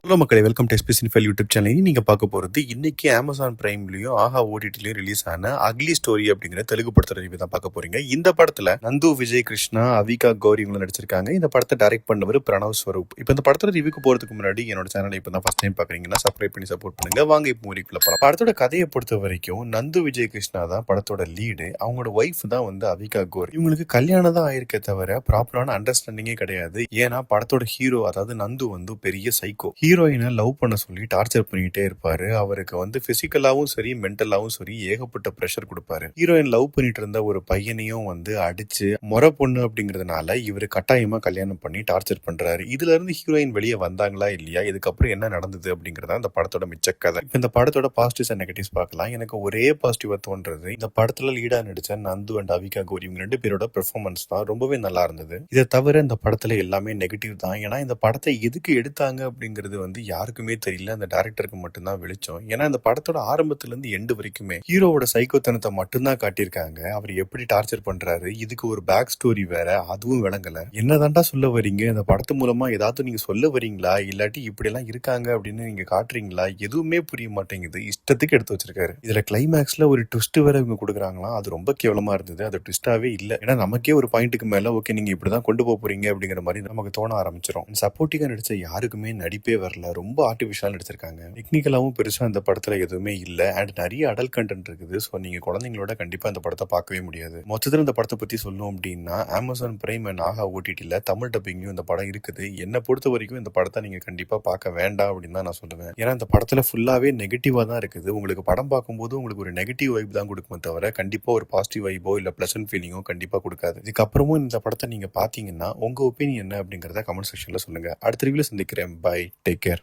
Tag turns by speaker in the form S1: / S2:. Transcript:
S1: Hello மக்களே, welcome to SP cinephile YouTube channel. நீங்க பார்க்க போறது இன்னைக்கு அமேசான் பிரைம்லயும் ஆஹா ஓடிடிலயும் ரிலீஸ் ஆன அக்லி ஸ்டோரி அப்படிங்கிற தெலுங்கு படத்தோட ரிவ்யூ தான் பார்க்க போறீங்க. இந்த படத்துல நந்து, விஜய் கிருஷ்ணா, அவிகா கௌரி இவங்க நடிச்சிருக்காங்க. இந்த படத்தை டைரக்ட் பண்ணவர் பிரணவ் ஸ்வரூப். இப்போ இந்த படத்தோட ரிவ்யூக்கு போறதுக்கு முன்னாடி என்னோட சேனலை இப்போ தான் ஃபர்ஸ்ட் டைம் பாக்குறீங்கன்னா சப்ஸ்கிரைப் பண்ணி சப்போர்ட் பண்ணுங்க. வாங்க இப்போ மூவிக்குள்ள போலாம். படத்தோட கதையை பொறுத்த வரைக்கும் நந்து, விஜய் கிருஷ்ணா தான் படத்தோட லீடு. அவங்களோட ஒய்ஃப் தான் வந்து அவிகா கௌரி. இவங்களுக்கு கல்யாணம் தான் ஆயிருக்கே தவிர ப்ராப்பரான அண்டர்ஸ்டாண்டிங்கே கிடையாது. ஏன்னா படத்தோட ஹீரோ அதாவது நந்து வந்து பெரிய சைக்கோ. ஹீரோயினை லவ் பண்ண சொல்லி டார்ச்சர் பண்ணிட்டே இருப்பாரு. அவருக்கு வந்து பிசிக்கலாவும் சரி மென்டலாவும் சரி ஏகப்பட்ட ப்ரெஷர் கொடுப்பாரு. ஹீரோயின் லவ் பண்ணிட்டு இருந்த ஒரு பையனையும் வந்து அடிச்சு முறை பொண்ணு அப்படிங்கறதுனால இவரு கட்டாயமா கல்யாணம் பண்ணி டார்ச்சர் பண்றாரு. இதுல இருந்து ஹீரோயின் வெளியே வந்தாங்களா இல்லையா, இதுக்கப்புறம் என்ன நடந்தது அப்படிங்கறத இந்த படத்தோட மிச்ச கதை. இந்த படத்தோட பாசிட்டிவ்ஸ் அண்ட் நெகட்டிவ்ஸ் பார்க்கலாம். எனக்கு ஒரே பாசிட்டிவா தோன்றது இந்த படத்துல லீடா நடிச்ச நந்து அண்ட் அவிகா கௌரி இவங்க 2 பேரோட பெர்ஃபார்மன்ஸ் தான் ரொம்பவே நல்லா இருந்தது. இதை தவிர இந்த படத்துல எல்லாமே நெகட்டிவ் தான். ஏன்னா இந்த படத்தை எதுக்கு எடுத்தாங்க அப்படிங்கிறது வந்து யாருக்குமே தெரியல. அந்த டைரக்டருக்கு மட்டும்தான் வெளிச்சம். ஏன்னா இந்த படத்தோட ஆரம்பத்துல இருந்து எண்டு வரைக்குமே ஹீரோவோட சைக்கோத்தனத்தை மட்டும்தான் காட்டியிருக்காங்க. அவர் எப்படி டார்ச்சர் பண்றாரு, இதுக்கு ஒரு பேக் ஸ்டோரி வேற, அதுவும் விளங்கல. என்னதான்டா சொல்ல வரீங்க, இந்த படத்து மூலமா ஏதாவது நீங்க சொல்ல வரீங்களா, இல்லாட்டி இப்படி எல்லாம் இருக்காங்க அப்படின்னு நீங்க காட்டுறீங்களா, எதுவுமே புரிய மாட்டேங்குது. இஷ்டத்துக்கு எடுத்து வச்சிருக்காரு. இதுல கிளைமேக்ஸ்ல ஒரு ட்விஸ்ட் வேற இவங்க கொடுக்குறாங்களாம். அது ரொம்ப கேவலமா இருந்தது. அது ட்விஸ்டாவே இல்ல. ஏன்னா நமக்கே ஒரு பாயிண்ட்டுக்கு மேல ஓகே நீங்க இப்படிதான் கொண்டு போறீங்க அப்படிங்கிற மாதிரி நமக்கு தோண ஆரம்பிச்சிடும். சப்போர்ட்டிவா நடிச்ச யாருக்குமே நடிப்பே வரல. ரொம்ப ஆர்டிபிஷியல் நடிச்சிருக்காங்க. டெக்னிக்கலாவும் பெருசா இந்த படத்துல எதுவுமே இல்ல. அண்ட் நிறைய அடல்ட் கண்டென்ட் இருக்குது. ஸோ நீங்க குழந்தைங்களோட கண்டிப்பா இந்த படத்தை பார்க்கவே முடியாது. மொத்தத்தில் இந்த படத்தை பத்தி சொல்லணும் அப்படின்னா அமேசான் பிரைம் அண்ட் ஆஹா ஓடிடில தமிழ் டப்பிங்கும் இந்த படம் இருக்குது. என்னை பொறுத்த வரைக்கும் இந்த படத்தை நீங்க கண்டிப்பா பார்க்க வேண்டாம் அப்படின்னு தான் நான் சொல்லுவேன். ஏன்னா இந்த படத்துல ஃபுல்லாவே நெகட்டிவா தான் இருக்குது. உங்களுக்கு படம் பார்க்கும்போது உங்களுக்கு ஒரு நெகட்டிவ் வைப் தான் கொடுக்குமே தவிர கண்டிப்பா ஒரு பாசிட்டிவ் வைபோ இல்ல பிளசன்ட் ஃபீலிங்கோ கண்டிப்பா கொடுக்காது. இதுக்கப்புறமும் இந்த படத்தை நீங்க பாத்தீங்கன்னா உங்க ஒப்பீனியன் என்ன அப்படிங்கறத கமெண்ட் செக்ஷன்ல சொல்லுங்க. அடுத்த ரிவ்யூல சந்திக்கிறேன். Bye, take care.